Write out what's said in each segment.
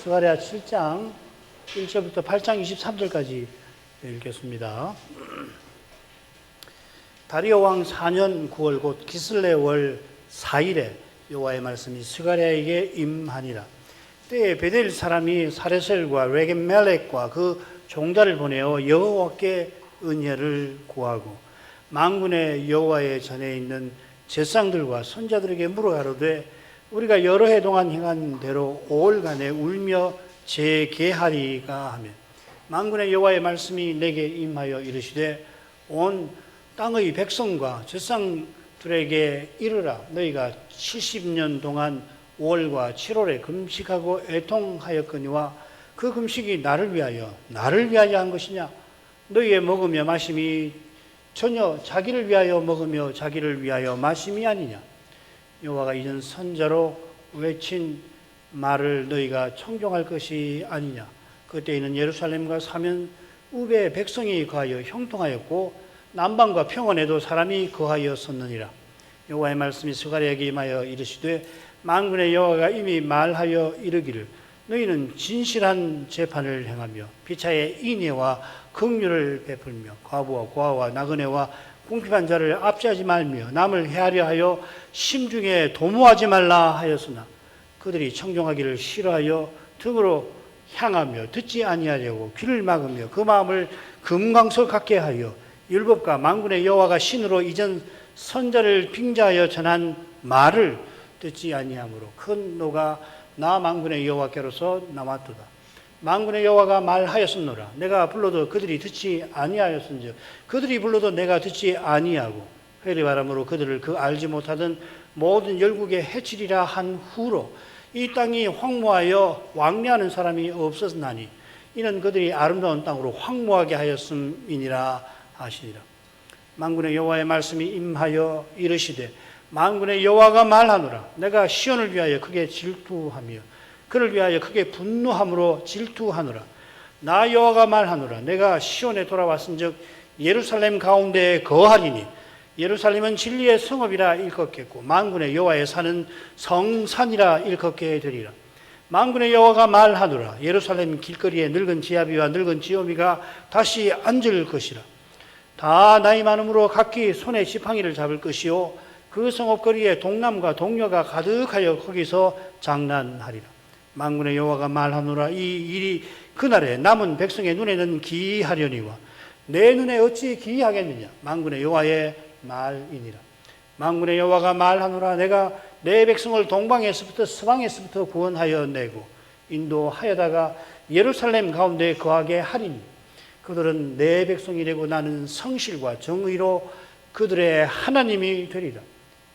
스가랴 7장 1절부터 8장 23절까지 읽겠습니다. 다리오 왕 4년 9월 곧 기슬레 월 4일에 여호와의 말씀이 스가랴에게 임하니라. 때에 베델 사람이 사레셀과 레겜멜렉과 그 종자를 보내어 여호와께 은혜를 구하고 만군의 여호와의 전에 있는 제사장들과 선자들에게 물어가로되 우리가 여러 해 동안 행한 대로 5월간에 울며 재개하리가 하며 만군의 여호와의 말씀이 내게 임하여 이르시되 온 땅의 백성과 제사장들에게 이르라. 너희가 70년 동안 5월과 7월에 금식하고 애통하였거니와 그 금식이 나를 위하여 한 것이냐? 너희의 먹으며 마심이 전혀 자기를 위하여 먹으며 자기를 위하여 마심이 아니냐? 여호와가 이전 선자로 외친 말을 너희가 청종할 것이 아니냐? 그때에는 예루살렘과 사면 우베 백성이 거하여 형통하였고 남방과 평원에도 사람이 거하였었느니라. 여호와의 말씀이 스가랴에게 임하여 이르시되 만군의 여호와가 이미 말하여 이르기를 너희는 진실한 재판을 행하며 피차에 인애와 긍휼을 베풀며 과부와 고아와 나그네와 궁핍한 자를 압제하지 말며 남을 해하려 하여 심중에 도모하지 말라 하였으나 그들이 청종하기를 싫어하여 등으로 향하며 듣지 아니하려고 귀를 막으며 그 마음을 금강석 같게 하여 율법과 만군의 여호와가 신으로 이전 선자를 빙자하여 전한 말을 듣지 아니하므로 큰 노가 나 만군의 여호와께로서 남았도다. 만군의 여호와가 말하였으노라. 내가 불러도 그들이 듣지 아니하였은즉 그들이 불러도 내가 듣지 아니하고 회리바람으로 그들을 그 알지 못하던 모든 열국에 해치리라 한 후로 이 땅이 황무하여 왕래하는 사람이 없었나니 이는 그들이 아름다운 땅으로 황무하게 하였음이니라 하시니라. 만군의 여호와의 말씀이 임하여 이르시되 만군의 여호와가 말하노라. 내가 시온을 위하여 크게 질투하며 그를 위하여 크게 분노함으로 질투하노라. 나 여호와가 말하노라. 내가 시온에 돌아왔은즉 예루살렘 가운데에 거하리니 예루살렘은 진리의 성읍이라 일컫겠고 만군의 여호와의 산은 성산이라 일컫게 되리라. 만군의 여호와가 말하노라. 예루살렘 길거리에 늙은 지아비와 늙은 지오미가 다시 앉을 것이라. 다 나이 많음으로 각기 손에 지팡이를 잡을 것이요 그 성읍거리에 동남과 동녀가 가득하여 거기서 장난하리라. 만군의 여호와가 말하노라. 이 일이 그날에 남은 백성의 눈에는 기이하려니와 내 눈에 어찌 기이하겠느냐? 만군의 여호와의 말이니라. 만군의 여호와가 말하노라. 내가 내 백성을 동방에서부터 서방에서부터 구원하여 내고 인도하여다가 예루살렘 가운데 거하게 하리니 그들은 내 백성이 되고 나는 성실과 정의로 그들의 하나님이 되리라.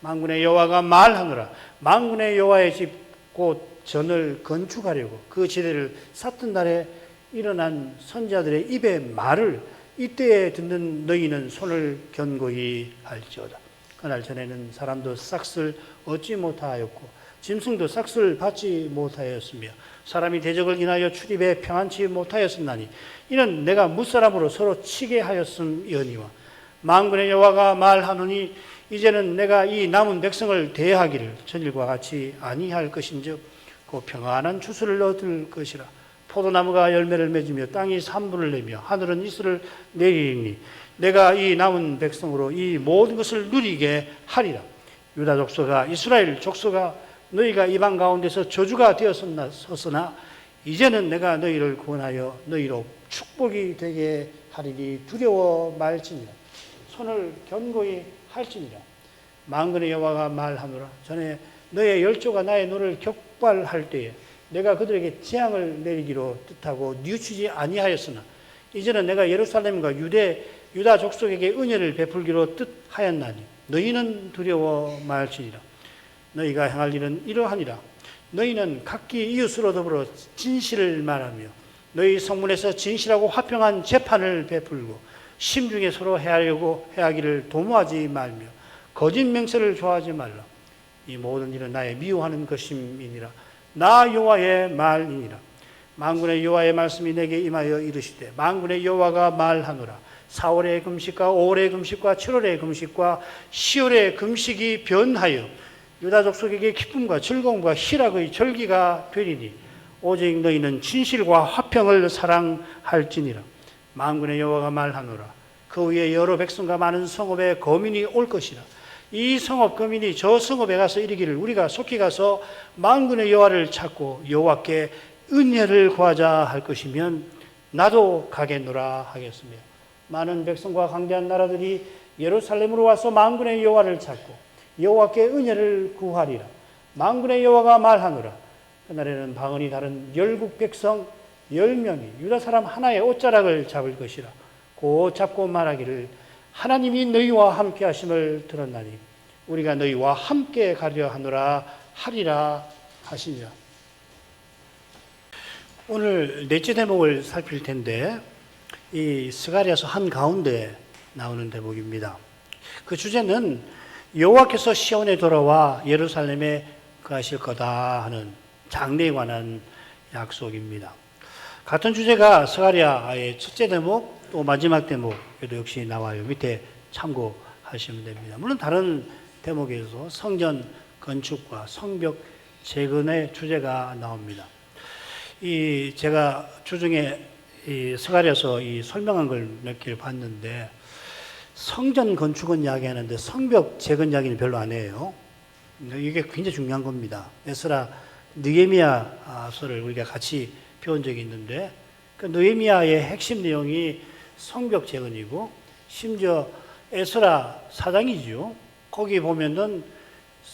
만군의 여호와가 말하노라. 만군의 여호와의 집 곧 전을 건축하려고 그 지대를 쌓던 날에 일어난 선자들의 입의 말을 이때에 듣는 너희는 손을 견고히 할지어다. 그날 전에는 사람도 싹을 얻지 못하였고 짐승도 싹을 받지 못하였으며 사람이 대적을 인하여 출입에 평안치 못하였었나니 이는 내가 무사람으로 서로 치게 하였음이니와 만군의 여호와가 말하노니 이제는 내가 이 남은 백성을 대하기를 전일과 같이 아니할 것인즉 곧 평안한 추수를 얻을 것이라. 포도나무가 열매를 맺으며 땅이 산분을 내며 하늘은 이슬을 내리니 내가 이 남은 백성으로 이 모든 것을 누리게 하리라. 유다 족속아 이스라엘 족속아 너희가 이방 가운데서 저주가 되었었으나 이제는 내가 너희를 구원하여 너희로 축복이 되게 하리니 두려워 말지니라. 손을 견고히 할지니라. 만군의 여호와가 말하노라. 전에 너의 열조가 나의 노를 격발할 때에 내가 그들에게 재앙을 내리기로 뜻하고 뉘우치지 아니하였으나 이제는 내가 예루살렘과 유다 족속에게 은혜를 베풀기로 뜻하였나니 너희는 두려워 말지니라. 너희가 행할 일은 이러하니라. 너희는 각기 이웃으로 더불어 진실을 말하며 너희 성문에서 진실하고 화평한 재판을 베풀고 심중에 서로 해하기를 도모하지 말며 거짓 맹세를 좋아하지 말라. 이 모든 일은 나의 미워하는 것임이니라. 나 여호와의 말이니라. 만군의 여호와의 말씀이 내게 임하여 이르시되 만군의 여호와가 말하노라. 4월의 금식과 5월의 금식과 7월의 금식과 10월의 금식이 변하여 유다 족속에게 기쁨과 즐거움과 희락의 절기가 되리니 오직 너희는 진실과 화평을 사랑할지니라. 만군의 여호와가 말하노라. 그 위에 여러 백성과 많은 성읍에 거민이 올 것이라. 이 성읍 거민이 저 성읍에 가서 이르기를 우리가 속히 가서 만군의 여호와를 찾고 여호와께 은혜를 구하자 할 것이면 나도 가겠노라 하겠으며, 많은 백성과 강대한 나라들이 예루살렘으로 와서 만군의 여호와를 찾고 여호와께 은혜를 구하리라. 만군의 여호와가 말하노라. 그날에는 방언이 다른 열국 백성 10명이 유다 사람 하나의 옷자락을 잡을 것이라. 곧 잡고 말하기를 하나님이 너희와 함께 하심을 들었나니 우리가 너희와 함께 가려 하노라 하리라 하시니라. 오늘 넷째 대목을 살필 텐데, 이 스가랴서 한가운데 나오는 대목입니다. 그 주제는 여호와께서 시온에 돌아와 예루살렘에 거하실 거다 하는 장래에 관한 약속입니다. 같은 주제가 스가랴의 첫째 대목 또 마지막 대목에도 역시 나와요. 밑에 참고하시면 됩니다. 물론 다른 대목에서 성전 건축과 성벽 재건의 주제가 나옵니다. 제가 주중에 스가랴서 설명한 걸 몇 개를 봤는데, 성전 건축은 이야기하는데 성벽 재건 이야기는 별로 안 해요. 이게 굉장히 중요한 겁니다. 에스라 느헤미야서를 우리가 같이 배운 적이 있는데, 그 느헤미야의 핵심 내용이 성벽 재건이고, 심지어 에스라 사장이죠. 거기 보면은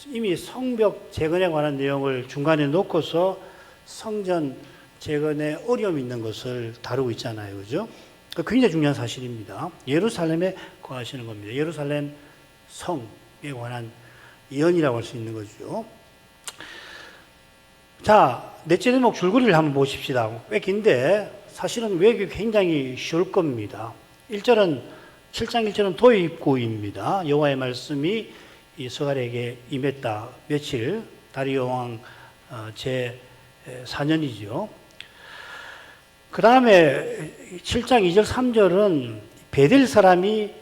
이미 성벽 재건에 관한 내용을 중간에 놓고서 성전 재건에 어려움이 있는 것을 다루고 있잖아요. 그죠? 굉장히 중요한 사실입니다. 예루살렘에 거하시는 겁니다. 예루살렘 성에 관한 예언이라고 할 수 있는 거죠. 자, 넷째 대목 줄거리를 한번 보십시다. 꽤 긴데 사실은 외우기 굉장히 쉬울 겁니다. 7장 1절은 도입구입니다. 여호와의 말씀이 이 스가랴에게 임했다. 며칠, 다리오 왕 제 4년이죠. 그 다음에 7장 2절 3절은 베델 사람이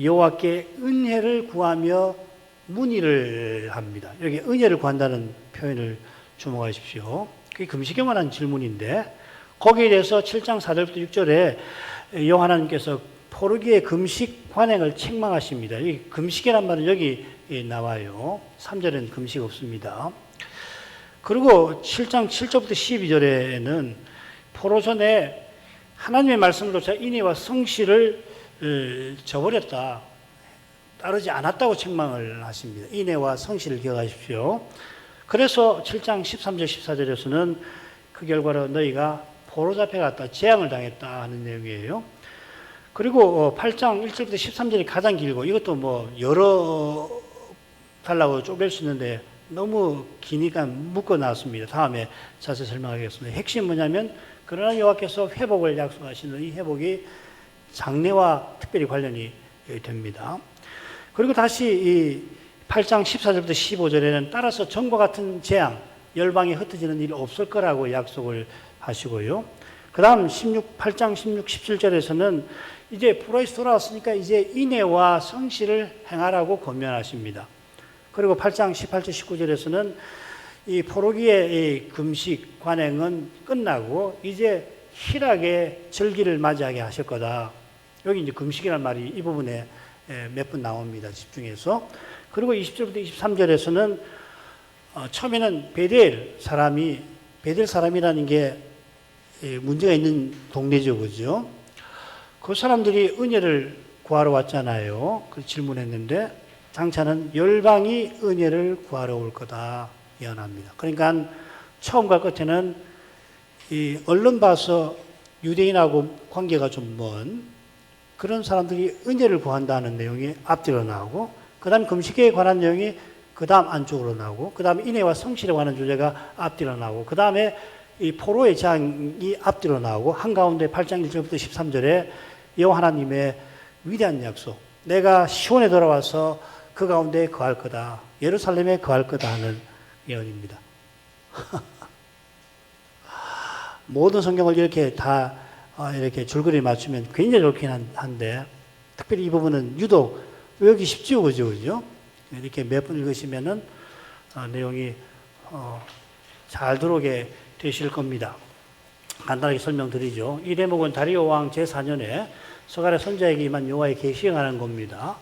여호와께 은혜를 구하며 문의를 합니다. 여기 은혜를 구한다는 표현을 주목하십시오. 그게 금식에 관한 질문인데, 거기에 대해서 7장 4절부터 6절에 여호와 하나님께서 포르기의 금식 관행을 책망하십니다. 이 금식이란 말은 여기 나와요. 3절에는 금식 없습니다. 그리고 7장 7절부터 12절에는 포로전에 하나님의 말씀으로서 인애와 성실을 저버렸다, 따르지 않았다고 책망을 하십니다. 인애와 성실을 기억하십시오. 그래서 7장 13절 14절에서는 그 결과로 너희가 포로 잡혀갔다, 재앙을 당했다 하는 내용이에요. 그리고 8장 1절부터 13절이 가장 길고, 이것도 뭐 여러 달라고 쪼갤 수 있는데 너무 기니까 묶어 놨습니다. 다음에 자세히 설명하겠습니다. 핵심은 뭐냐면, 그러나 여호와께서 회복을 약속하시는 이 회복이 장래와 특별히 관련이 됩니다. 그리고 다시 이 8장 14절부터 15절에는 따라서 전과 같은 재앙, 열방이 흩어지는 일이 없을 거라고 약속을 하시고요. 그 다음 8장 16, 17절에서는 이제 포로에서 돌아왔으니까 이제 인애와 성실을 행하라고 권면하십니다. 그리고 8장 18절 19절에서는 이 포로기의 이 금식 관행은 끝나고 이제 희락의 절기를 맞이하게 하실 거다. 여기 이제 금식이라는 말이 이 부분에 몇 번 나옵니다. 집중해서. 그리고 20절부터 23절에서는 처음에는 베델 사람이라는 게 문제가 있는 동네죠. 그죠? 그 사람들이 은혜를 구하러 왔잖아요. 그 질문했는데, 장차는 열방이 은혜를 구하러 올 거다 예언합니다. 그러니까 처음과 끝에는 이 얼른 봐서 유대인하고 관계가 좀 먼 그런 사람들이 은혜를 구한다는 내용이 앞뒤로 나오고, 그 다음 금식에 관한 내용이 그 다음 안쪽으로 나오고, 그 다음 인애와 성실에 관한 주제가 앞뒤로 나오고, 그 다음에 이 포로의 장이 앞뒤로 나오고, 한가운데 8장 1절부터 13절에 여호와 하나님의 위대한 약속, 내가 시온에 돌아와서 그 가운데 거할 거다, 예루살렘에 거할 거다 하는 예언입니다. 모든 성경을 이렇게 다 이렇게 줄거리 맞추면 굉장히 좋긴 한데, 특별히 이 부분은 유독 외우기 쉽죠, 그죠? 이렇게 몇 번 읽으시면은 내용이 잘 들어오게 되실 겁니다. 간단하게 설명드리죠. 이 대목은 다리오 왕 제4년에 스가랴 선지자에게 임한 여호와의 계시에 관한 겁니다.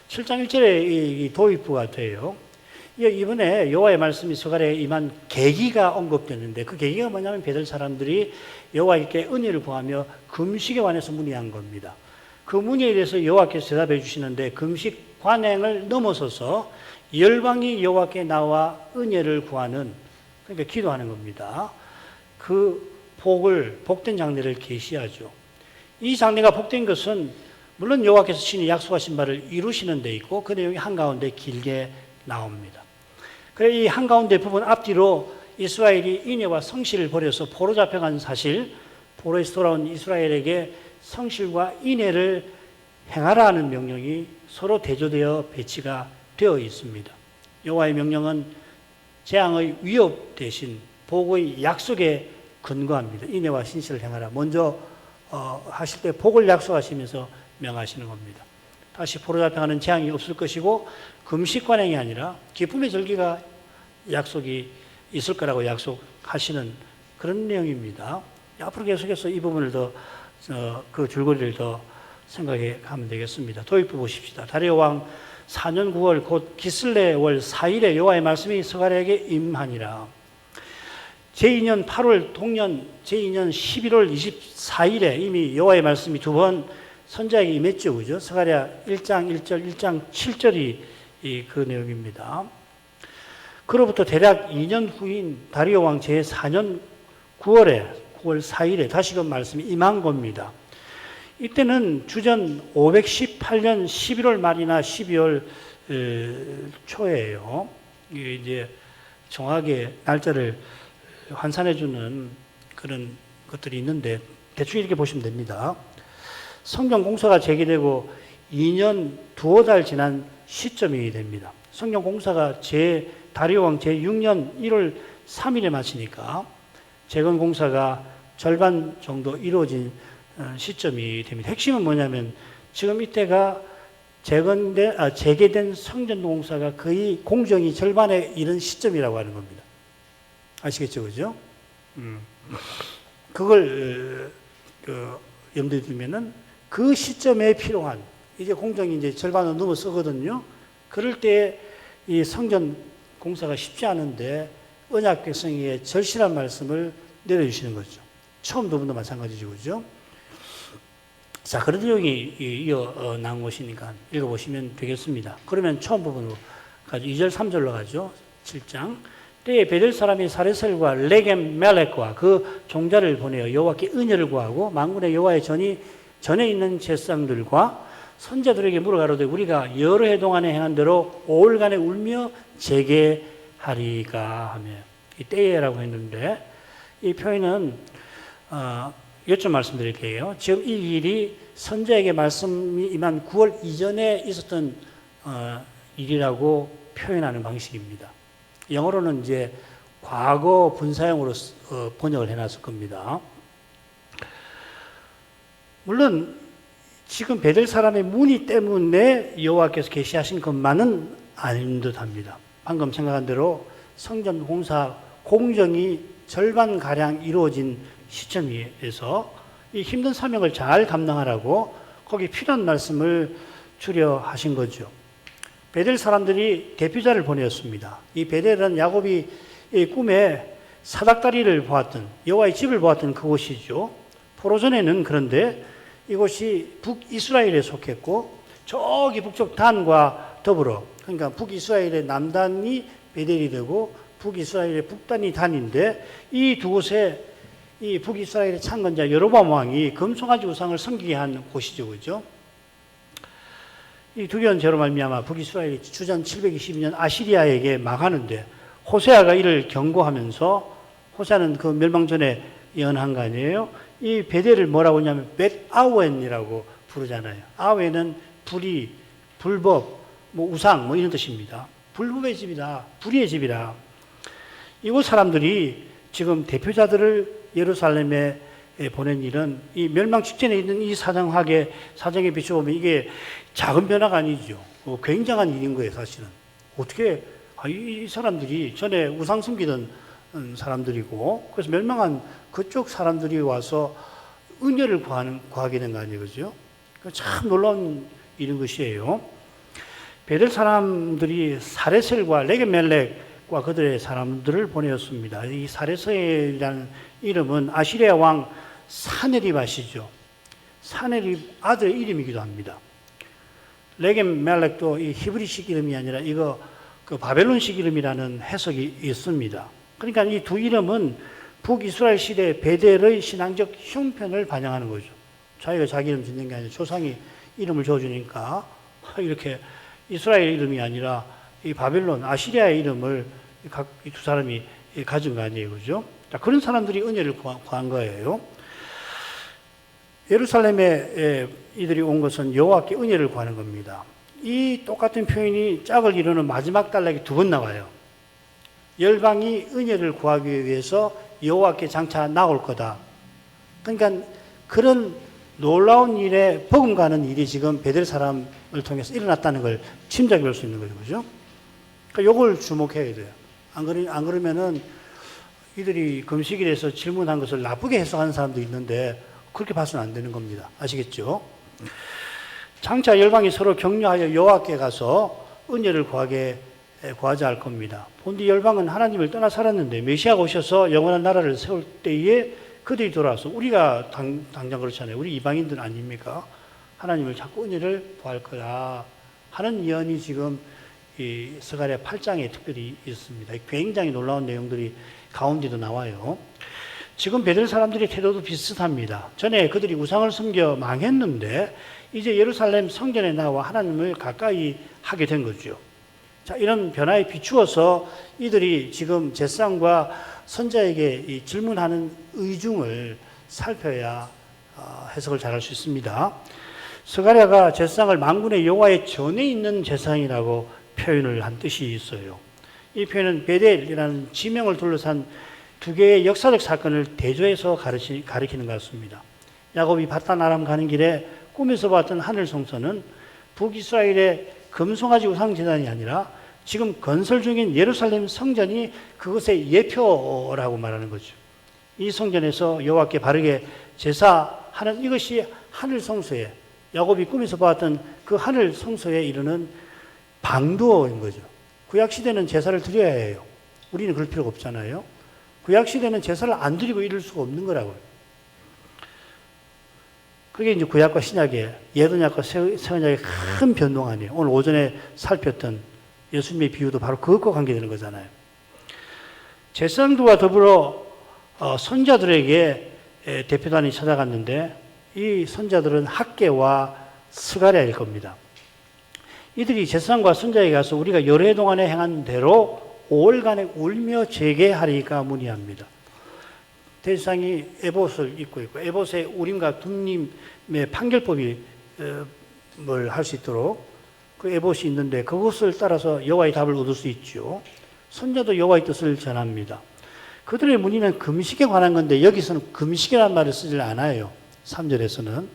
7장 1절에 이 도입부가 돼요. 이번에 여호와의 말씀이 스가랴에 임한 계기가 언급되는데 그 계기가 뭐냐면 베델 사람들이 여호와께 은혜를 구하며 금식에 관해서 문의한 겁니다. 그 문의에 대해서 여호와께서 대답해 주시는데 금식 관행을 넘어서서 열방이 여호와께 나와 은혜를 구하는, 그러니까 기도하는 겁니다. 그 복된 장례를 계시하죠. 이 장례가 복된 것은 물론 여호와께서 친히 약속하신 바를 이루시는 데 있고 그 내용이 한가운데 길게 나옵니다. 그래 이 한가운데 부분 앞뒤로 이스라엘이 인애와 성실을 버려서 포로 잡혀간 사실, 포로에서 돌아온 이스라엘에게 성실과 인애를 행하라 하는 명령이 서로 대조되어 배치가 되어 있습니다. 여호와의 명령은 재앙의 위협 대신 복의 약속에 근거합니다. 인애와 신실을 행하라. 먼저 하실 때 복을 약속하시면서 명하시는 겁니다. 다시 포로 잡혀가는 재앙이 없을 것이고 금식 관행이 아니라 기쁨의 절기가 약속이 있을 거라고 약속하시는 그런 내용입니다. 앞으로 계속해서 이 부분을 그 줄거리를 더 생각해 가면 되겠습니다. 도입부 보십시다. 다리오 왕 4년 9월 곧 기슬레 월 4일에 여호와의 말씀이 스가랴에게 임하니라. 제2년 8월 동년 제2년 11월 24일에 이미 여호와의 말씀이 두 번 선지자에게 임했죠. 그죠? 스가랴 1장 1절, 1장 7절이 그 내용입니다. 그로부터 대략 2년 후인 다리오 왕 제4년 9월 4일에 다시금 말씀이 임한 겁니다. 이때는 주전 518년 11월 말이나 12월 초예요. 이제 정확하게 날짜를 환산해주는 그런 것들이 있는데 대충 이렇게 보시면 됩니다. 성경 공사가 재개되고 2년 두어 달 지난 시점이 됩니다. 성경 공사가 다리오 왕 제6년 1월 3일에 마치니까 재건 공사가 절반 정도 이루어진 시점이 됩니다. 핵심은 뭐냐면 지금 이때가 재개된 성전 공사가 거의 공정이 절반에 이른 시점이라고 하는 겁니다. 아시겠죠, 그죠? 그걸 염두에 두면은 그 시점에 필요한 이제 공정이 이제 절반을 넘어서거든요. 그럴 때 이 성전 공사가 쉽지 않은데 언약 백성에게 절실한 말씀을 내려주시는 거죠. 처음 부분도 마찬가지죠, 그죠? 자, 그런 내용이 이어 나온 것이니까 읽어보시면 되겠습니다. 그러면 처음 부분으로 가죠. 2절, 3절로 가죠. 7장. 때에 베델 사람이 사레셀과 레겜 멜렉과 그 종자를 보내어 여호와께 은혜를 구하고 만군의 여호와의 전에 있는 제사장들과 선자들에게 물어가로되 우리가 여러 해 동안에 행한 대로 5일간에 울며 재개하리까 하며 이 때에라고 했는데 이 표현은 요점 말씀드릴게요. 지금 이 일이 선자에게 말씀이 임한 9월 이전에 있었던 일이라고 표현하는 방식입니다. 영어로는 이제 과거 분사형으로 번역을 해놨을 겁니다. 물론 지금 베델 사람의 문의 때문에 여호와께서 계시하신 것만은 아닌 듯합니다. 방금 생각한 대로 성전 공사 공정이 절반가량 이루어진 시점에서 이 힘든 사명을 잘 감당하라고 거기 필요한 말씀을 주려 하신 거죠. 베델 사람들이 대표자를 보내었습니다. 이 베델은 야곱이 꿈에 사닥다리를 보았던 여호와의 집을 보았던 그곳이죠. 포로 전에는 그런데 이곳이 북이스라엘에 속했고 저기 북쪽 단과 더불어 그러니까 북이스라엘의 남단이 베델이 되고 북이스라엘의 북단이 단인데 이 두 곳에 이 북이스라엘의 창건자 여로보암 왕이 금송아지 우상을 섬기게 한 곳이죠. 그죠? 이 두견 죄로 말미암아 북이스라엘이 주전 722년 아시리아에게 망하는데 호세아가 이를 경고하면서 호세아는 그 멸망 전에 예언한 거 아니에요? 이 베델을 뭐라고 하냐면 벳아웬이라고 부르잖아요. 아웬은 불의, 불법, 우상 이런 뜻입니다. 불법의 집이다. 불의의 집이다. 이곳 사람들이 지금 대표자들을 예루살렘에 보낸 일은 이 멸망 직전에 있는 이 사정에 비춰보면 이게 작은 변화가 아니죠. 굉장한 일인 거예요, 사실은. 어떻게 이 사람들이 전에 우상 섬기던 사람들이고, 그래서 멸망한 그쪽 사람들이 와서 은혜를 구하게 된 거 아니에요, 그죠? 참 놀라운 일인 것이에요. 베델 사람들이 사레셀과 레게멜렉과 그들의 사람들을 보내었습니다. 이 사레셀이라는 이름은 아시리아 왕 사네립 아시죠? 사네립 아들 이름이기도 합니다. 레게멜렉도 이 히브리식 이름이 아니라 이거 그 바벨론식 이름이라는 해석이 있습니다. 그러니까 이 두 이름은 북이스라엘 시대 베델의 신앙적 형편을 반영하는 거죠. 자기가 자기 이름 짓는 게 아니라 조상이 이름을 지어주니까 이렇게 이스라엘 이름이 아니라 이 바벨론, 아시리아의 이름을 이 두 사람이 가진 거 아니에요, 그죠? 자, 그런 사람들이 은혜를 구한 거예요. 예루살렘에 이들이 온 것은 여호와께 은혜를 구하는 겁니다. 이 똑같은 표현이 짝을 이루는 마지막 단락에 두 번 나와요. 열방이 은혜를 구하기 위해서 여호와께 장차 나올 거다. 그러니까 그런 놀라운 일에 버금가는 일이 지금 베델 사람을 통해서 일어났다는 걸 짐작해 볼 수 있는 거죠, 그죠? 그러니까 이걸 주목해야 돼요. 안 그러면은 이들이 금식일에서 질문한 것을 나쁘게 해석하는 사람도 있는데 그렇게 봐서는 안 되는 겁니다. 아시겠죠? 장차 열방이 서로 격려하여 여호와께 가서 은혜를 구하자 할 겁니다. 본디 열방은 하나님을 떠나 살았는데 메시아가 오셔서 영원한 나라를 세울 때에 그들이 돌아와서 우리가 당장 그렇잖아요. 우리 이방인들 아닙니까? 하나님을 자꾸 은혜를 구할 거야 하는 예언이 지금 이 스가랴 8장에 특별히 있습니다. 굉장히 놀라운 내용들이 가운데도 나와요. 지금 베델 사람들의 태도도 비슷합니다. 전에 그들이 우상을 섬겨 망했는데 이제 예루살렘 성전에 나와 하나님을 가까이 하게 된 거죠. 자, 이런 변화에 비추어서 이들이 지금 제사장과 선자에게 이 질문하는 의중을 살펴야 해석을 잘할 수 있습니다. 스가랴가 제사장을 만군의 여호와의 전에 있는 제사장이라고 표현을 한 뜻이 있어요. 이 표현은 베델이라는 지명을 둘러싼 두 개의 역사적 사건을 대조해서 가리키는 것 같습니다. 야곱이 바단 아람 가는 길에 꿈에서 봤던 하늘 성소는 북이스라엘의 금송아지 우상 제단이 아니라 지금 건설 중인 예루살렘 성전이 그것의 예표라고 말하는 거죠. 이 성전에서 여호와께 바르게 제사하는 이것이 하늘 성소에, 야곱이 꿈에서 봤던 그 하늘 성소에 이르는 방도인 거죠. 구약 시대는 제사를 드려야 해요. 우리는 그럴 필요가 없잖아요. 구약 시대는 제사를 안 드리고 이룰 수가 없는 거라고요. 그게 이제 구약과 신약의 예언약과 새 언약의 큰 변동 아니에요. 오늘 오전에 살폈던 예수님의 비유도 바로 그것과 관계되는 거잖아요. 제사장들과 더불어 선자들에게 대표단이 찾아갔는데 이 선자들은 학개와 스가랴일 겁니다. 이들이 제사장과 선자에게 가서 우리가 여러 해 동안에 행한 대로 5월간에 울며 재개하리까 문의합니다. 대제사장이 에봇을 입고 있고 에봇에 우림과 둠림의 판결법이 뭘 할 수 있도록 그 에봇이 있는데 그것을 따라서 여호와의 답을 얻을 수 있죠. 선자도 여호와의 뜻을 전합니다. 그들의 문의는 금식에 관한 건데 여기서는 금식이라는 말을 쓰질 않아요. 3절에서는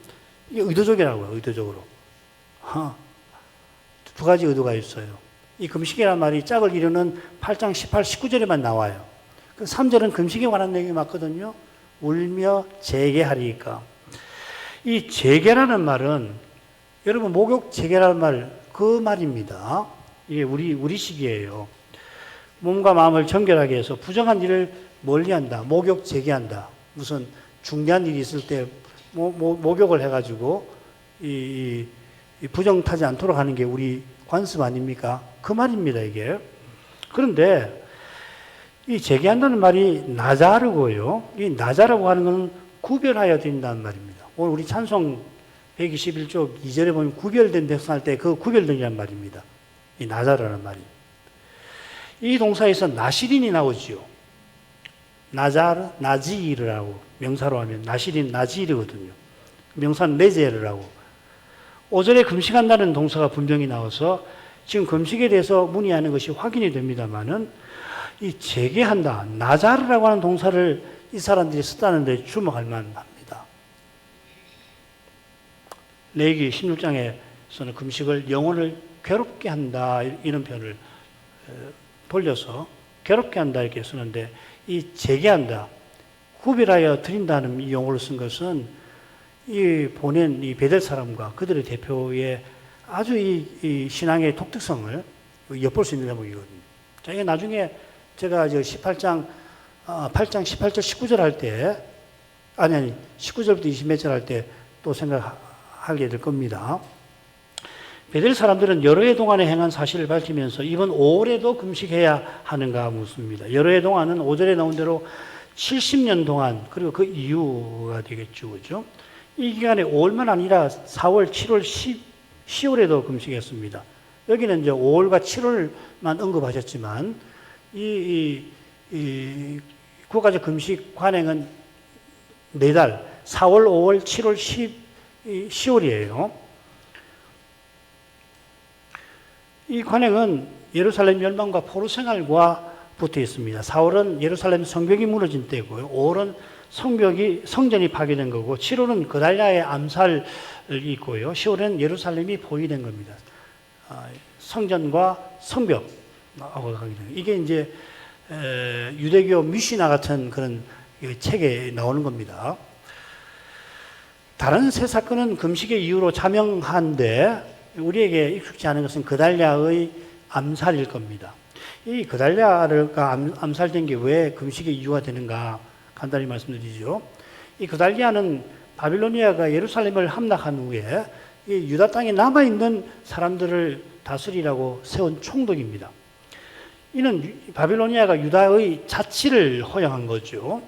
이게 의도적이라고요. 의도적으로. 두 가지 의도가 있어요. 이 금식이라는 말이 짝을 이루는 8장 18, 19절에만 나와요. 3절은 금식에 관한 내용이 맞거든요. 울며 재개하리까. 이 재개라는 말은 여러분 목욕 재개라는 말 그 말입니다. 이게 우리식이에요. 몸과 마음을 정결하게 해서 부정한 일을 멀리한다. 목욕 재개한다. 무슨 중대한 일이 있을 때 목욕을 해가지고 이 부정 타지 않도록 하는 게 우리 관습 아닙니까? 그 말입니다, 이게. 그런데 이 재개한다는 말이 나자르고요. 이 나자라고 하는 것은 구별하여 드린다는 말입니다. 오늘 우리 찬송 121쪽 2절에 보면 구별된 백성 할 때 그 구별된이라는 말입니다. 이 나자르라는 말이. 이 동사에서 나시린이 나오지요. 나자르, 나지르라고 명사로 하면 나시린, 나지르거든요. 명사는 네제르라고. 5절에 금식한다는 동사가 분명히 나와서 지금 금식에 대해서 문의하는 것이 확인이 됩니다만은 이 재개한다, 나자르라고 하는 동사를 이 사람들이 썼다는 데 주목할 만합니다. 레위기 16장에서는 금식을 영혼을 괴롭게 한다 이런 표현을 돌려서 괴롭게 한다 이렇게 쓰는데 이 재개한다, 구별하여 드린다는 이 용어를 쓴 것은 이 보낸 이 베델 사람과 그들의 대표의 아주 이 신앙의 독특성을 엿볼 수 있는 대목이거든요. 자, 이게 나중에 제가 18장 18절, 19절 할 때, 아니, 19절부터 20몇 절 할 때 또 생각하게 될 겁니다. 베델 사람들은 여러 해 동안에 행한 사실을 밝히면서 이번 5월에도 금식해야 하는가 묻습니다. 여러 해 동안은 5절에 나온 대로 70년 동안, 그리고 그 이유가 되겠죠. 그죠? 이 기간에 5월만 아니라 4월, 7월, 10월에도 금식했습니다. 여기는 이제 5월과 7월만 언급하셨지만, 국가적 금식 관행은 4달, 4월, 5월, 7월, 10월이에요. 이 관행은 예루살렘 멸망과 포로 생활과 붙어 있습니다. 4월은 예루살렘 성벽이 무너진 때고요. 5월은 성전이 파괴된 거고, 7월은 그달랴의 암살이 있고요. 10월은 예루살렘이 포위된 겁니다. 성전과 성벽, 이게 이제 유대교 미시나 같은 그런 책에 나오는 겁니다. 다른 세 사건은 금식의 이유로 자명한데 우리에게 익숙지 않은 것은 그달랴의 암살일 겁니다. 이 그달랴가 암살된 게 왜 금식의 이유가 되는가 간단히 말씀드리죠. 이 그달랴는 바빌로니아가 예루살렘을 함락한 후에 이 유다 땅에 남아있는 사람들을 다스리라고 세운 총독입니다. 이는 바빌로니아가 유다의 자치를 허용한 거죠.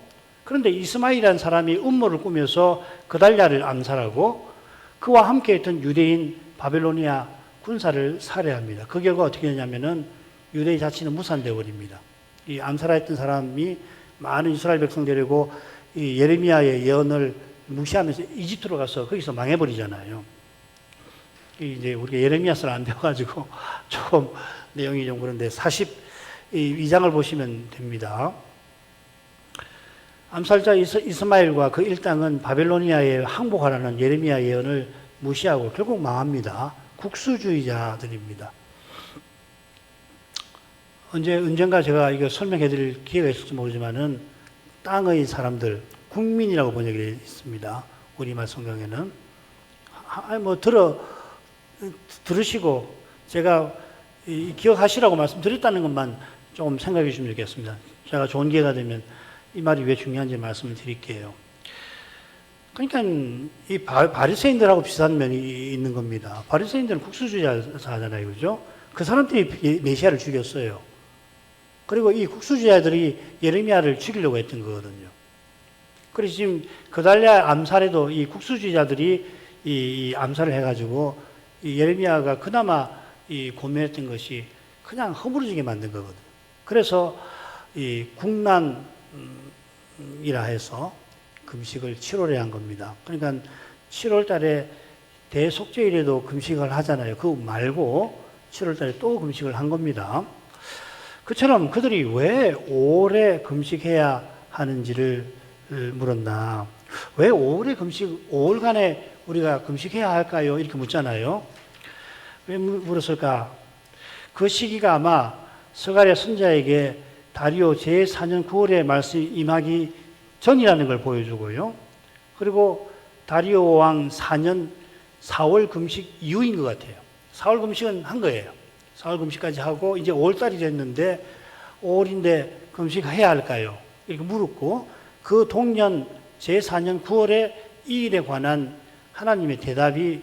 그런데 이스마엘이라는 사람이 음모를 꾸며서 그달랴를 암살하고 그와 함께 했던 유대인 바빌로니아 군사를 살해합니다. 그 결과 어떻게 되냐면은 유대의 자치는 무산되어 버립니다. 이 암살했던 사람이 많은 이스라엘 백성 데리고 이 예레미야의 예언을 무시하면서 이집트로 가서 거기서 망해버리잖아요. 이제 우리가 예레미야서를 안 배워가지고 조금 내용이 좀 그런데 42장을 보시면 됩니다. 암살자 이스마엘과 그 일당은 바벨로니아에 항복하라는 예레미야 예언을 무시하고 결국 망합니다. 국수주의자들입니다. 언젠가 제가 이거 설명해 드릴 기회가 있을지 모르지만은 땅의 사람들, 국민이라고 번역되어 있습니다. 우리말 성경에는. 들으시고 제가 기억하시라고 말씀드렸다는 것만 좀 생각해 주시면 좋겠습니다. 제가 좋은 기회가 되면 이 말이 왜 중요한지 말씀을 드릴게요. 그러니까 이 바리새인들하고 비슷한 면이 있는 겁니다. 바리새인들은 국수주의자잖아요, 그죠? 그 사람들이 메시아를 죽였어요. 그리고 이 국수주의자들이 예레미야를 죽이려고 했던 거거든요. 그래서 지금 그달랴 암살에도 이 국수주의자들이 이 암살을 해가지고 이 예레미야가 그나마 이 고민했던 것이 그냥 허물어지게 만든 거거든요. 그래서 이 국난이라 해서 금식을 7월에 한 겁니다. 그러니까 7월 달에 대속죄일에도 금식을 하잖아요. 그거 말고 7월 달에 또 금식을 한 겁니다. 그처럼 그들이 왜 5월에 금식해야 하는지를 물었나. 왜 5월에 5월간에 우리가 금식해야 할까요? 이렇게 묻잖아요. 왜 물었을까? 그 시기가 아마 스가랴 선지자에게 다리오 제4년 9월에 말씀이 임하기 전이라는 걸 보여주고요. 그리고 다리오 왕 4년 4월 금식 이후인 것 같아요. 4월 금식은 한 거예요. 4월 금식까지 하고 이제 5월달이 됐는데 5월인데 금식해야 할까요? 이렇게 물었고 그 동년 제4년 9월에 이 일에 관한 하나님의 대답이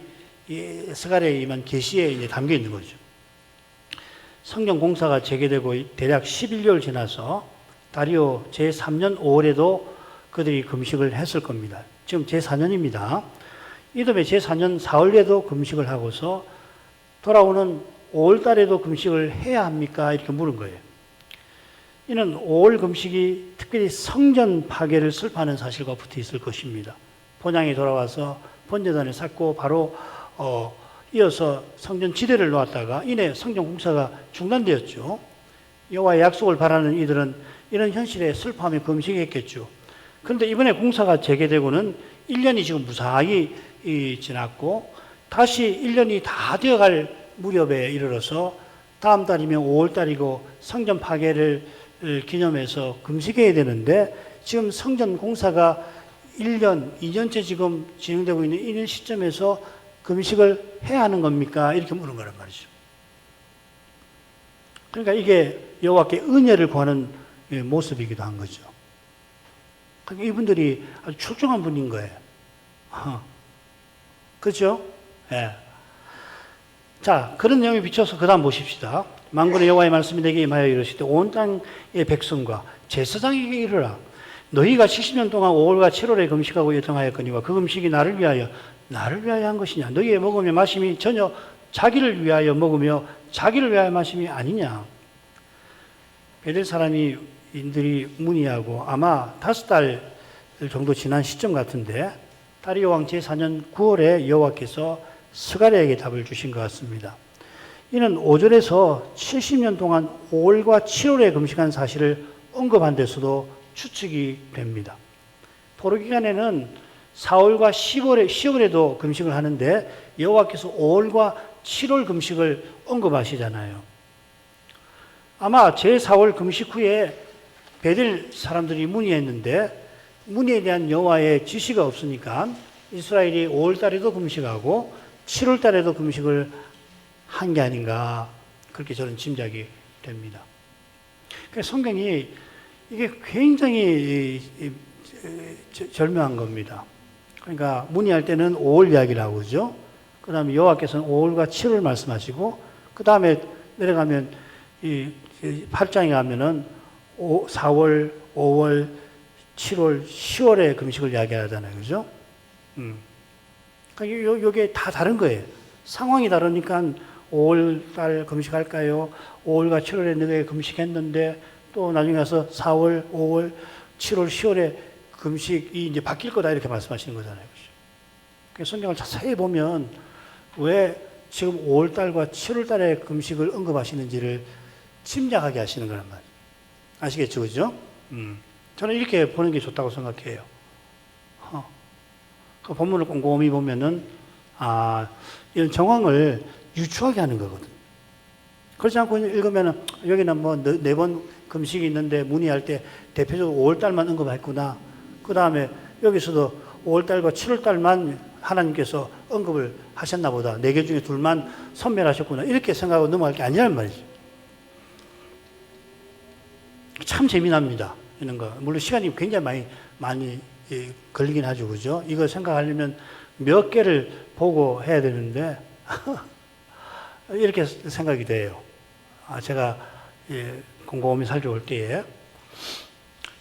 스가랴에 임한 계시에 이제 담겨 있는 거죠. 성경 공사가 재개되고 대략 11개월 지나서 다리오 제3년 5월에도 그들이 금식을 했을 겁니다. 지금 제4년입니다. 이듬해 제4년 4월에도 금식을 하고서 돌아오는 5월 달에도 금식을 해야 합니까? 이렇게 물은 거예요. 이는 5월 금식이 특별히 성전 파괴를 슬퍼하는 사실과 붙어 있을 것입니다. 본향이 돌아와서 번제단을 쌓고 바로 이어서 성전 지대를 놓았다가 이내 성전 공사가 중단되었죠. 여호와의 약속을 바라는 이들은 이런 현실에 슬퍼하며 금식했겠죠. 그런데 이번에 공사가 재개되고는 1년이 지금 무사히 지났고 다시 1년이 다 되어갈 무렵에 이르러서 다음 달이면 5월 달이고 성전 파괴를 기념해서 금식해야 되는데 지금 성전 공사가 1년, 2년째 지금 진행되고 있는 이런 시점에서 금식을 해야 하는 겁니까? 이렇게 물은 거란 말이죠. 그러니까 이게 여호와께 은혜를 구하는 모습이기도 한 거죠. 그러니까 이분들이 아주 출중한 분인 거예요. 그렇죠? 예. 자, 그런 내용에 비춰서 그 다음 보십시다. 만군의 여호와의 말씀이 내게 임하여 이르시되 온 땅의 백성과 제사장에게 이르라. 너희가 70년 동안 5월과 7월에 금식하고 예정하였거니와 그 금식이 나를 위하여 한 것이냐. 너희의 먹으며 마심이 전혀 자기를 위하여 먹으며 자기를 위하여 마심이 아니냐. 베델 사람이 인들이 문의하고 아마 5달 정도 지난 시점 같은데 다리오 왕 제4년 9월에 여호와께서 스가랴에게 답을 주신 것 같습니다. 이는 5절에서 70년 동안 5월과 7월에 금식한 사실을 언급한 데서도 추측이 됩니다. 포로 기간에는 4월과 10월에도 금식을 하는데 여호와께서 5월과 7월 금식을 언급하시잖아요. 아마 제4월 금식 후에 베델 사람들이 문의했는데 문의에 대한 여호와의 지시가 없으니까 이스라엘이 5월 달에도 금식하고 7월 달에도 금식을 한 게 아닌가 그렇게 저는 짐작이 됩니다. 그러니까 성경이 이게 굉장히 절묘한 겁니다. 그러니까 문의할 때는 5월 이야기를 하고 그죠? 그 다음에 여호와께서는 5월과 7월 말씀하시고 그 다음에 내려가면 이 8장에 가면은 4월, 5월, 7월, 10월에 금식을 이야기하잖아요. 그죠? 그러니까 이게 다 다른 거예요. 상황이 다르니까 5월 달 금식할까요? 5월과 7월에 내가 금식했는데 또 나중에 가서 4월, 5월, 7월, 10월에 금식이 이제 바뀔 거다 이렇게 말씀하시는 거잖아요. 그렇죠? 그래서 성경을 자세히 보면 왜 지금 5월 달과 7월 달에 금식을 언급하시는지를 짐작하게 하시는 거란 말이에요. 아시겠죠? 그죠? 저는 이렇게 보는 게 좋다고 생각해요. 그 본문을 꼼꼼히 보면은, 이런 정황을 유추하게 하는 거거든. 그렇지 않고 읽으면은, 여기는 뭐, 4번 금식이 있는데 문의할 때 대표적으로 5월달만 언급했구나. 그 다음에 여기서도 5월달과 7월달만 하나님께서 언급을 하셨나 보다. 4개 중에 2만 선별하셨구나. 이렇게 생각하고 넘어갈 게 아니란 말이죠. 참 재미납니다. 이런 거. 물론 시간이 굉장히 많이 걸리긴 하죠. 그죠? 이거 생각하려면 몇 개를 보고 해야 되는데, 이렇게 생각이 돼요. 제가 곰곰이 살펴볼 때에,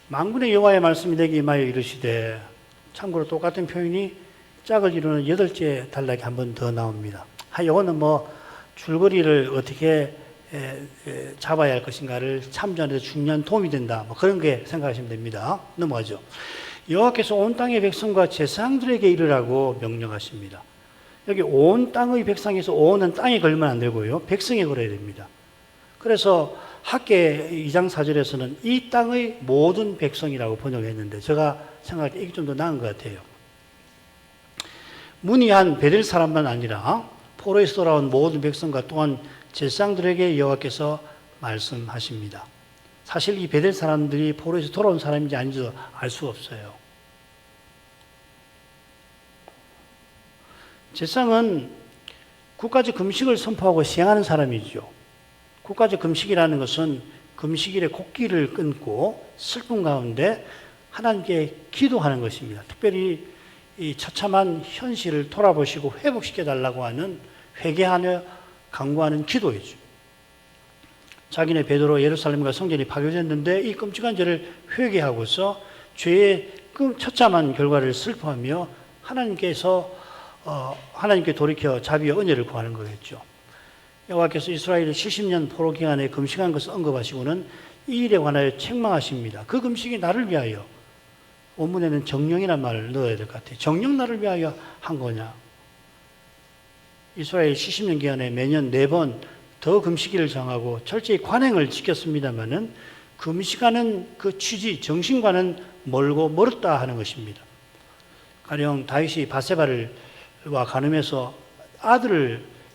만군의 여호와의 말씀이 내게 임하여 이르시되, 참고로 똑같은 표현이 짝을 이루는 8째 단락에 한 번 더 나옵니다. 이거는 뭐, 줄거리를 어떻게 잡아야 할 것인가를 참조하는 데 중요한 도움이 된다. 뭐 그런 게 생각하시면 됩니다. 넘어가죠. 여호와께서 온 땅의 백성과 제사장들에게 이르라고 명령하십니다. 여기 온 땅의 백성에서 온은 땅에 걸면 안 되고요. 백성에 걸어야 됩니다. 그래서 학계 2장 4절에서는 이 땅의 모든 백성이라고 번역했는데 제가 생각할 때 이게 좀 더 나은 것 같아요. 문의한 베델 사람만 아니라 포로에서 돌아온 모든 백성과 또한 제사장들에게 여호와께서 말씀하십니다. 사실 이 베델 사람들이 포로에서 돌아온 사람인지 아닌지도 알 수 없어요. 제사장은 국가적 금식을 선포하고 시행하는 사람이죠. 국가적 금식이라는 것은 금식일에 곡기를 끊고 슬픔 가운데 하나님께 기도하는 것입니다. 특별히 이 처참한 현실을 돌아보시고 회복시켜달라고 하는 회개하며 강구하는 기도이죠. 자기네 베드로 예루살렘과 성전이 파괴됐는데 이 끔찍한 죄를 회개하고서 죄의 처참한 결과를 슬퍼하며 하나님께 돌이켜 자비와 은혜를 구하는 거겠죠. 여호와께서 이스라엘을 70년 포로 기간에 금식한 것을 언급하시고는 이 일에 관하여 책망하십니다. 그 금식이 나를 위하여, 원문에는 정령이라는 말을 넣어야 될 것 같아요. 정령 나를 위하여 한 거냐. 이스라엘 70년 기간에 매년 4번 더 금식일을 정하고 철저히 관행을 지켰습니다마는 금식하는 그 취지, 정신과는 멀었다 하는 것입니다. 가령 다윗이 바세바와 간음해서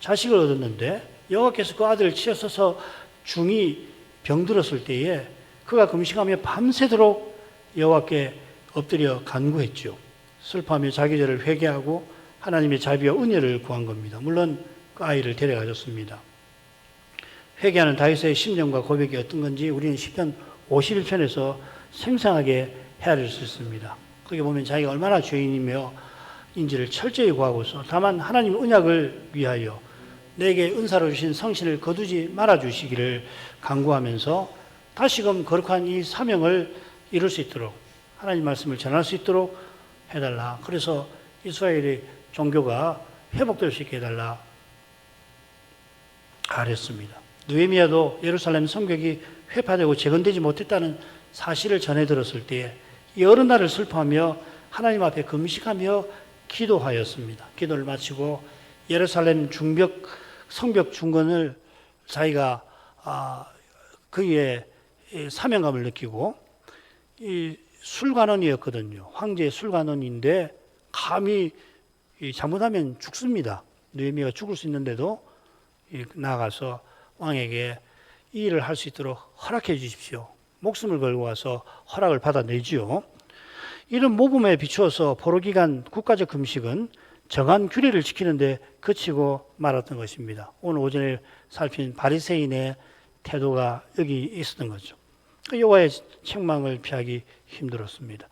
자식을 얻었는데 여호와께서 그 아들을 치어서서 중이 병들었을 때에 그가 금식하며 밤새도록 여호와께 엎드려 간구했죠. 슬퍼하며 자기 죄를 회개하고 하나님의 자비와 은혜를 구한 겁니다. 물론 그 아이를 데려가졌습니다. 회개하는 다윗의 심정과 고백이 어떤 건지 우리는 시편 51편에서 생생하게 헤아릴 수 있습니다. 거기 보면 자기가 얼마나 죄인이며 인지를 철저히 구하고서 다만 하나님 언약을 위하여 내게 은사로 주신 성신을 거두지 말아 주시기를 간구하면서 다시금 거룩한 이 사명을 이룰 수 있도록 하나님 말씀을 전할 수 있도록 해달라. 그래서 이스라엘의 종교가 회복될 수 있게 해달라 아랬습니다. 느헤미야도 예루살렘 성벽이 회파되고 재건되지 못했다는 사실을 전해 들었을 때에 여러 날을 슬퍼하며 하나님 앞에 금식하며 기도하였습니다. 기도를 마치고 예루살렘 성벽 중건을 자기가 그의 사명감을 느끼고 이 술관원이었거든요. 황제의 술관원인데 감히 잘못하면 죽습니다. 느헤미야가 죽을 수 있는데도 나아가서 왕에게 이 일을 할 수 있도록 허락해 주십시오. 목숨을 걸고 와서 허락을 받아내지요. 이런 모범에 비추어서 포로 기간 국가적 금식은 정한 규례를 지키는데 그치고 말았던 것입니다. 오늘 오전에 살핀 바리새인의 태도가 여기 있었던 거죠. 여호와의 책망을 피하기 힘들었습니다.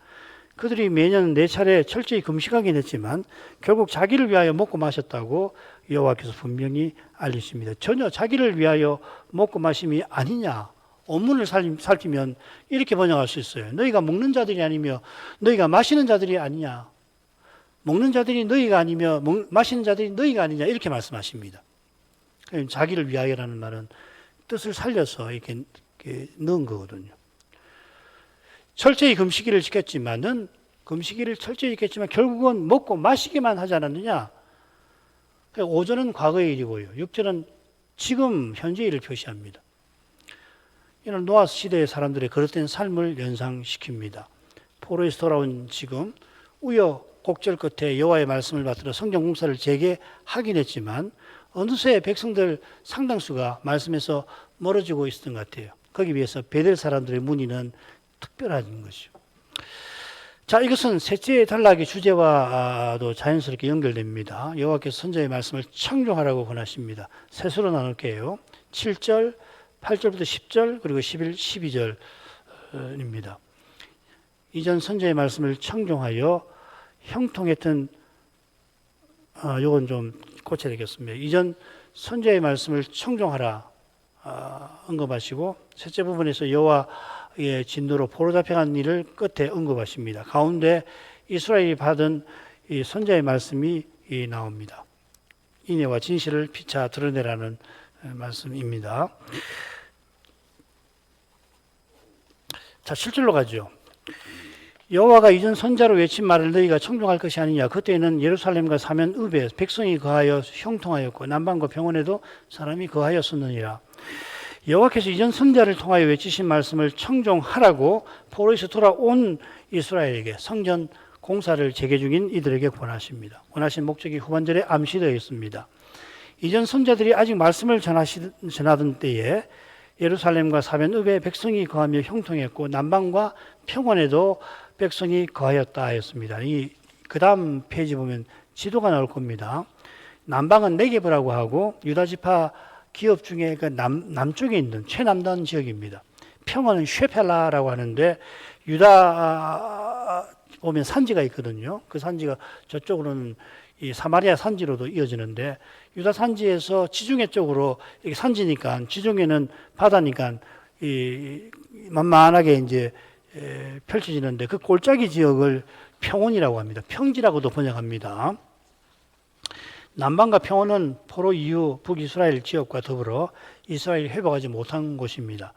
그들이 매년 4차례 철저히 금식하긴 했지만 결국 자기를 위하여 먹고 마셨다고 여호와께서 분명히 알리십니다. 전혀 자기를 위하여 먹고 마심이 아니냐. 원문을 살피면 이렇게 번역할 수 있어요. 너희가 먹는 자들이 아니며 너희가 마시는 자들이 아니냐. 먹는 자들이 너희가 아니며 마시는 자들이 너희가 아니냐 이렇게 말씀하십니다. 자기를 위하여라는 말은 뜻을 살려서 이렇게 넣은 거거든요. 철저히 금식일을 지켰지만 결국은 먹고 마시기만 하지 않았느냐. 오전은 과거의 일이고요. 6절은 지금 현재 일을 표시합니다. 이는 노아 시대의 사람들의 그릇된 삶을 연상시킵니다. 포로에서 돌아온 지금 우여곡절 끝에 여호와의 말씀을 받들어 성경 공사를 재개하긴 했지만 어느새 백성들 상당수가 말씀에서 멀어지고 있었던 것 같아요. 거기 비해서 베델 사람들의 문의는 특별한 것이죠. 자, 이것은 셋째 단락의 주제와도 자연스럽게 연결됩니다. 여호와께서 선지자의 말씀을 청종하라고 권하십니다. 셋으로 나눌게요. 7절, 8절부터 10절, 그리고 11, 12절입니다. 이전 선지자의 말씀을 청종하여 형통했던 요건 좀 고쳐야 되겠습니다. 이전 선지자의 말씀을 청종하라 언급하시고 셋째 부분에서 여호와의 진노로 포로 잡혀간 일을 끝에 언급하십니다. 가운데 이스라엘이 받은 이 선지자의 말씀이 나옵니다. 인애와 진실을 피차 드러내라는 말씀입니다. 자, 7절로 가죠. 여호와가 이전 선자로 외친 말을 너희가 청종할 것이 아니냐. 그때는 예루살렘과 사면읍에 백성이 거하여 형통하였고 남방과 평원에도 사람이 거하였었느니라. 여호와께서 이전 선자를 통하여 외치신 말씀을 청종하라고 포로에서 돌아온 이스라엘에게 성전 공사를 재개 중인 이들에게 권하십니다. 권하신 목적이 후반절에 암시되어 있습니다. 이전 선자들이 아직 말씀을 전하던 때에 예루살렘과 사면읍에 백성이 거하며 형통했고 남방과 평원에도 백성이 거하였다 하였습니다. 그 다음 페이지 보면 지도가 나올 겁니다. 남방은 네게브라고 하고 유다지파 기업 중에 그 남쪽에 있는 최남단 지역입니다. 평원은 쉐펠라라고 하는데 유다 보면 산지가 있거든요. 그 산지가 저쪽으로는 이 사마리아 산지로도 이어지는데 유다 산지에서 지중해 쪽으로 이게 산지니까 지중해는 바다니까 만만하게 이제 펼쳐지는데 그 골짜기 지역을 평원이라고 합니다. 평지라고도 번역합니다. 남방과 평원은 포로 이후 북이스라엘 지역과 더불어 이스라엘이 회복하지 못한 곳입니다.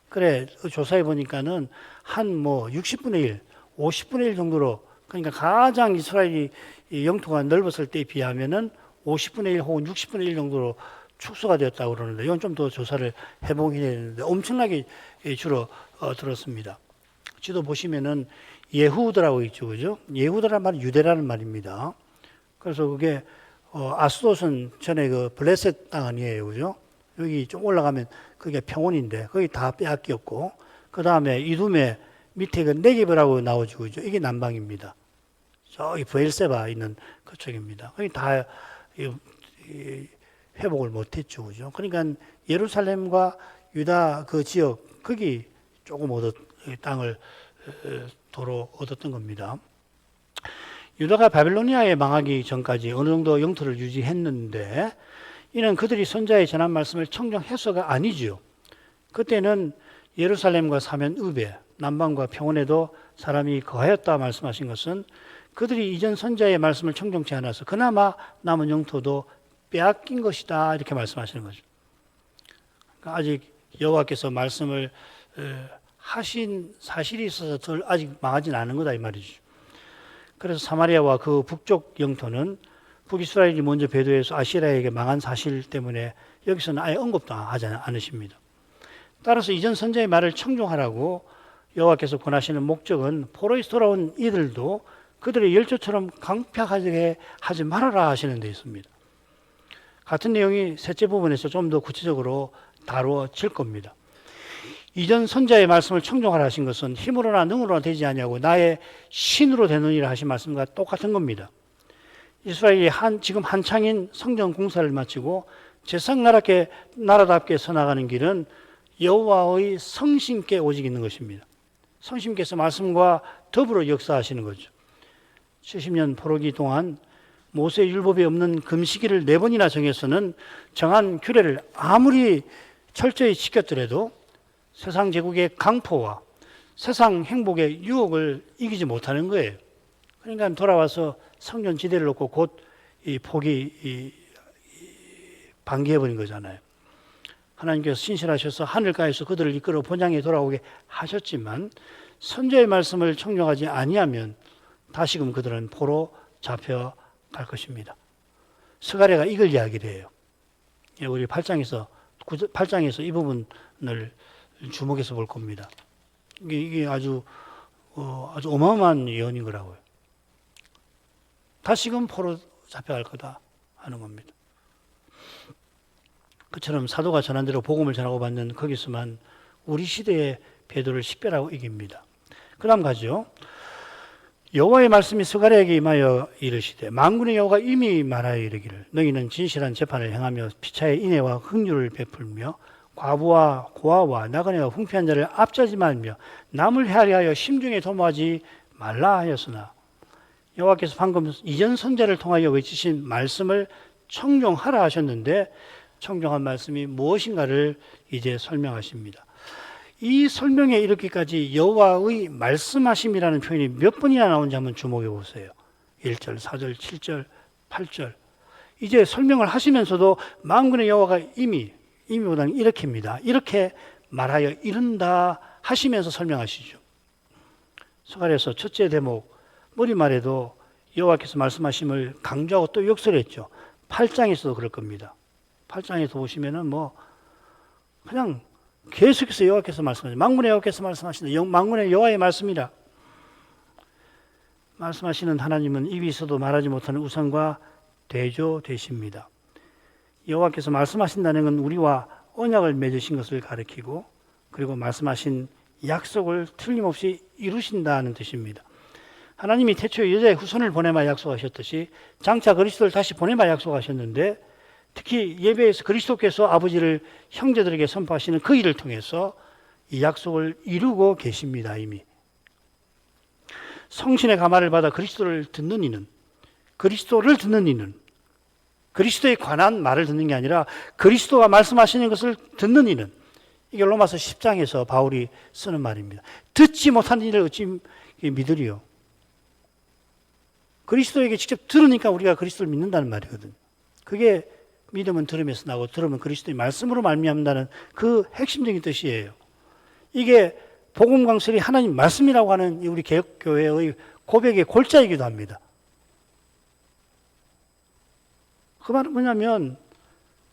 그래 조사해 보니까는 한 60분의 1, 50분의 1 정도로 그러니까 가장 이스라엘이 영토가 넓었을 때에 비하면은 50분의 1 혹은 60분의 1 정도로 축소가 되었다고 그러는데 이건 좀 더 조사를 해보긴 했는데 엄청나게 줄어들었습니다. 지도 보시면은 예후드라고 있죠, 그죠? 예후드라는 말은 유대라는 말입니다. 그래서 그게 아스돗은 전에 그 블레셋 땅 아니에요, 그죠? 여기 좀 올라가면 그게 평원인데 거기 다 빼앗겼고 그 다음에 이둠의 밑에 그 네게브라고 나오죠. 그죠? 이게 남방입니다. 저기 브엘세바 있는 그쪽입니다. 거기 다 회복을 못했죠. 그죠? 그러니까 예루살렘과 유다 그 지역, 거기 조금 땅을 도로 얻었던 겁니다. 유다가 바빌로니아에 망하기 전까지 어느 정도 영토를 유지했는데, 이는 그들이 선자의 전한 말씀을 청정해서가 아니지요. 그때는 예루살렘과 사면읍에 남방과 평원에도 사람이 거하였다 말씀하신 것은 그들이 이전 선자의 말씀을 청정치 않아서 그나마 남은 영토도 빼앗긴 것이다, 이렇게 말씀하시는 거죠. 그러니까 아직 여호와께서 말씀을 하신 사실이 있어서 아직 망하진 않은 거다, 이 말이죠. 그래서 사마리아와 그 북쪽 영토는 북이스라엘이 먼저 배도해서 아시리아에게 망한 사실 때문에 여기서는 아예 언급도 하지 않으십니다. 따라서 이전 선자의 말을 청종하라고 여호와께서 권하시는 목적은 포로에서 돌아온 이들도 그들의 열조처럼 강팍하게 하지 말아라 하시는 데 있습니다. 같은 내용이 셋째 부분에서 좀 더 구체적으로 다루어질 겁니다. 이전 선자의 말씀을 청종하라 하신 것은 힘으로나 능으로나 되지 아니하고 나의 신으로 되느니라 하신 말씀과 똑같은 겁니다. 이스라엘이 지금 한창인 성전 공사를 마치고 나라답게 서나가는 길은 여호와의 성신께 오직 있는 것입니다. 성신께서 말씀과 더불어 역사하시는 거죠. 70년 포로기 동안 모세 율법에 없는 금식일을 4번이나 정해서는 정한 규례를 아무리 철저히 지켰더라도 세상 제국의 강포와 세상 행복의 유혹을 이기지 못하는 거예요. 그러니까 돌아와서 성전 지대를 놓고 곧 이 폭이 방기해버린 거잖아요. 하나님께서 신실하셔서 하늘가에서 그들을 이끌어 본향에 돌아오게 하셨지만 선지의 말씀을 청종하지 아니하면 다시금 그들은 포로 잡혀갈 것입니다. 스가랴가 이걸 이야기를 해요. 우리 8장에서 이 부분을 주목해서 볼 겁니다. 이게 아주 어마어마한 예언인 거라고요. 다시금 포로 잡혀갈 거다 하는 겁니다. 그처럼 사도가 전한 대로 복음을 전하고 받는 거기서만 우리 시대의 배도를 식별하고 이깁니다. 그 다음 가죠. 여호와의 말씀이 스가랴에게 임하여 이르시되 만군의 여호와가 이미 말하여 이르기를 너희는 진실한 재판을 행하며 피차의 인애와 긍휼을 베풀며 과부와 고아와 나그네와 궁핍한 자를 압제하지 말며 남을 헤아려 심중에 도모하지 말라 하였으나 여호와께서 방금 이전 선자를 통하여 외치신 말씀을 청종하라 하셨는데 청종한 말씀이 무엇인가를 이제 설명하십니다. 이 설명에 이르기까지 여호와의 말씀하심이라는 표현이 몇 번이나 나오는지 한번 주목해 보세요. 1절, 4절, 7절, 8절. 이제 설명을 하시면서도 만군의 여호와가 이미보다는 이렇게입니다. 이렇게 말하여 이른다 하시면서 설명하시죠. 스가랴서 첫째 대목 머리말에도 여호와께서 말씀하심을 강조하고 또 역설했죠. 8장에서도 그럴 겁니다. 8장에서 보시면은 그냥 계속해서 여호와께서 말씀하시죠. 만군의 여호와께서 말씀하시는 만군의 여호와의 말씀이라. 말씀하시는 하나님은 입이 있어도 말하지 못하는 우상과 대조되십니다. 여호와께서 말씀하신다는 건 우리와 언약을 맺으신 것을 가리키고 그리고 말씀하신 약속을 틀림없이 이루신다는 뜻입니다. 하나님이 태초에 여자의 후손을 보내마 약속하셨듯이 장차 그리스도를 다시 보내마 약속하셨는데 특히 예배에서 그리스도께서 아버지를 형제들에게 선포하시는 그 일을 통해서 이 약속을 이루고 계십니다. 이미 성신의 가마를 받아 그리스도를 듣는 이는 그리스도에 관한 말을 듣는 게 아니라 그리스도가 말씀하시는 것을 듣는 이는 이게 로마서 10장에서 바울이 쓰는 말입니다. 듣지 못한 일을 어찌 믿으리요. 그리스도에게 직접 들으니까 우리가 그리스도를 믿는다는 말이거든요. 그게 믿음은 들음에서 나고 들으면 그리스도의 말씀으로 말미암는다는 그 핵심적인 뜻이에요. 이게 복음 강설이 하나님 말씀이라고 하는 우리 개혁교회의 고백의 골자이기도 합니다. 그 말은 뭐냐면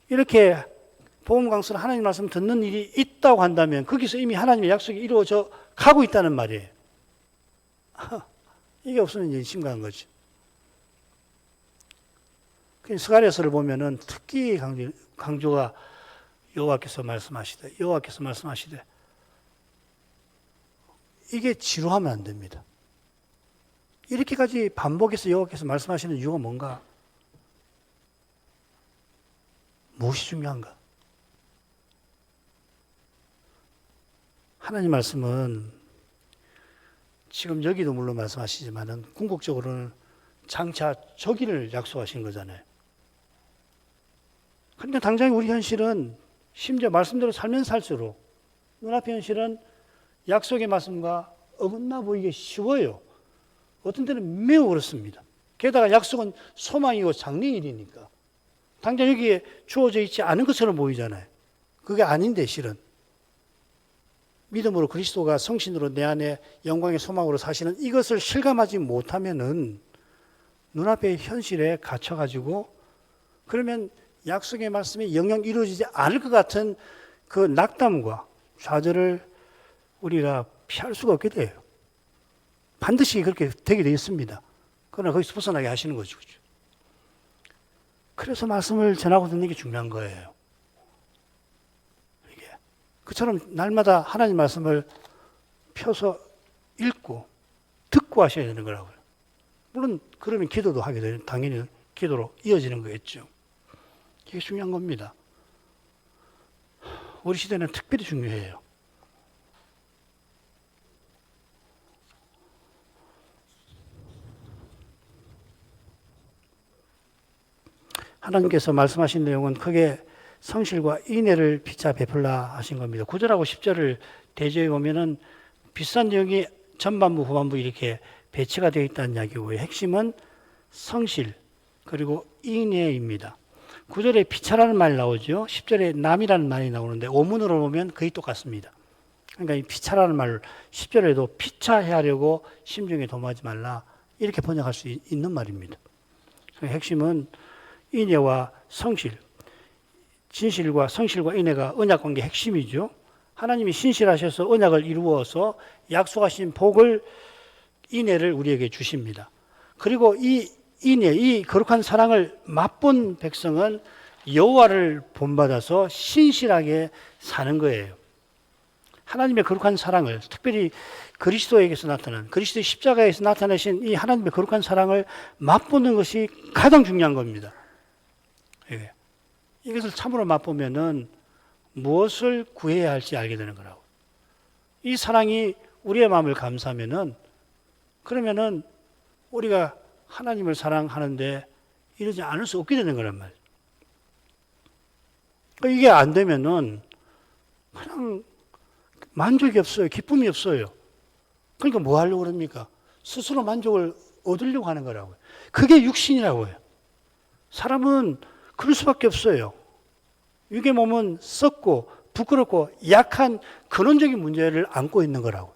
이렇게 복음 강설은 하나님 말씀 듣는 일이 있다고 한다면 거기서 이미 하나님의 약속이 이루어져 가고 있다는 말이에요. 이게 없으면 이제 심각한 거죠. 스가랴서를 보면은 특히 강조가 여호와께서 말씀하시되 이게 지루하면 안 됩니다. 이렇게까지 반복해서 여호와께서 말씀하시는 이유가 뭔가? 무엇이 중요한가? 하나님 말씀은 지금 여기도 물론 말씀하시지만은 궁극적으로는 장차 저기를 약속하신 거잖아요. 그런데 당장 우리 현실은 심지어 말씀대로 살면 살수록 눈앞의 현실은 약속의 말씀과 어긋나 보이기 쉬워요. 어떤 때는 매우 어렵습니다. 게다가 약속은 소망이고 장래일이니까 당장 여기에 주어져 있지 않은 것처럼 보이잖아요. 그게 아닌데 실은 믿음으로 그리스도가 성신으로 내 안에 영광의 소망으로 사시는 이것을 실감하지 못하면은 눈앞의 현실에 갇혀가지고 그러면 약속의 말씀이 영영 이루어지지 않을 것 같은 그 낙담과 좌절을 우리가 피할 수가 없게 돼요. 반드시 그렇게 되게 되어 있습니다. 그러나 거기서 벗어나게 하시는 거죠. 그렇죠? 그래서 말씀을 전하고 듣는 게 중요한 거예요. 이게 그처럼 날마다 하나님 말씀을 펴서 읽고 듣고 하셔야 되는 거라고요. 물론 그러면 기도도 하게 되는 당연히 기도로 이어지는 거겠죠. 이게 중요한 겁니다. 우리 시대는 특별히 중요해요. 하나님께서 말씀하신 내용은 크게 성실과 인애를 피차 베풀라 하신 겁니다. 9절하고 10절을 대조해 보면은 비슷한 내용이 전반부, 후반부 이렇게 배치가 되어 있다는 이야기고요. 핵심은 성실 그리고 인애입니다. 9절에 피차라는 말이 나오죠. 10절에 남이라는 말이 나오는데 오문으로 보면 거의 똑같습니다. 그러니까 이 피차라는 말 10절에도 피차해 하려고 심중에 도모하지 말라 이렇게 번역할 수 있는 말입니다. 핵심은 인애와 성실, 진실과 성실과 인애가 언약 관계의 핵심이죠. 하나님이 신실하셔서 언약을 이루어서 약속하신 복을 인애를 우리에게 주십니다. 그리고 이 인애, 이 거룩한 사랑을 맛본 백성은 여호와를 본받아서 신실하게 사는 거예요. 하나님의 거룩한 사랑을 특별히 그리스도에게서 나타난 그리스도의 십자가에서 나타내신 이 하나님의 거룩한 사랑을 맛보는 것이 가장 중요한 겁니다. 이것을 참으로 맛보면은 무엇을 구해야 할지 알게 되는 거라고. 이 사랑이 우리의 마음을 감싸면은 그러면은 우리가 하나님을 사랑하는데 이러지 않을 수 없게 되는 거란 말이에요. 이게 안 되면은 그냥 만족이 없어요. 기쁨이 없어요. 그러니까 뭐 하려고 그럽니까? 스스로 만족을 얻으려고 하는 거라고요. 그게 육신이라고요. 사람은 그럴 수밖에 없어요. 육의 몸은 썩고 부끄럽고 약한 근원적인 문제를 안고 있는 거라고.